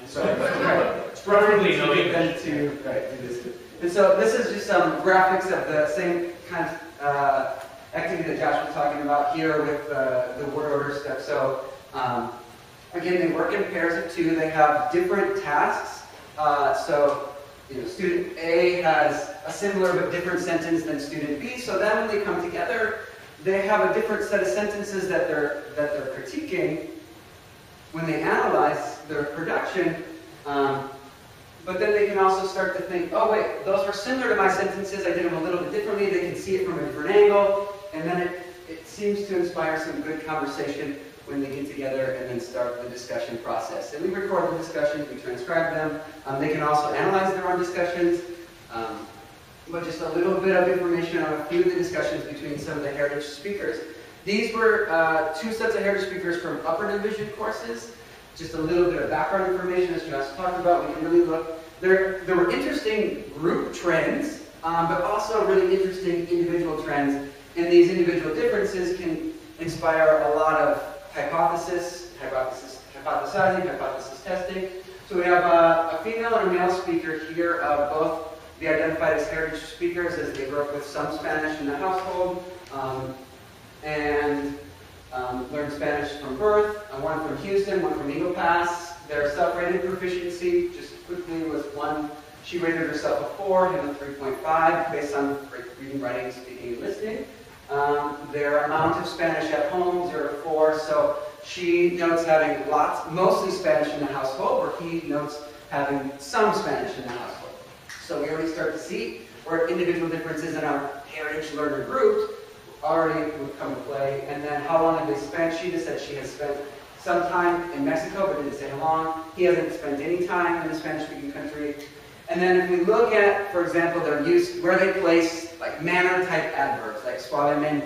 So, right. Preferably no English. Do this. And so this is just some graphics of the same kind of activity that Josh was talking about here with the word order step. So again, they work in pairs of two. They have different tasks. Student A has a similar but different sentence than student B. So then when they come together, they have a different set of sentences that they're critiquing when they analyze their production. But then they can also start to think, oh wait, those were similar to my sentences, I did them a little bit differently, they can see it from a different angle, and then it seems to inspire some good conversation when they get together and then start the discussion process. And we record the discussions, we transcribe them, they can also analyze their own discussions, but just a little bit of information on a few of the discussions between some of the heritage speakers. These were two sets of heritage speakers from upper division courses. Just a little bit of background information, as Josh talked about. We can really look. There were interesting group trends, but also really interesting individual trends. And these individual differences can inspire a lot of hypothesizing, hypothesis testing. So we have a female and a male speaker here. Both be identified as heritage speakers as they grew up with some Spanish in the household. Learned Spanish from birth, one from Houston, one from Eagle Pass. Their self-rated proficiency, just quickly, was one. She rated herself a 4, him a 3.5, based on reading, writing, speaking, and listening. Their amount of Spanish at home, 0 to 4. So she notes having mostly Spanish in the household, where he notes having some Spanish in the household. So we already start to see where individual differences in our heritage learner groups already would come to play. And then how long have they spent? She just said she has spent some time in Mexico, but didn't say how long. He hasn't spent any time in a Spanish-speaking country. And then if we look at, for example, their use, where they place like manner-type adverbs, like suavemente,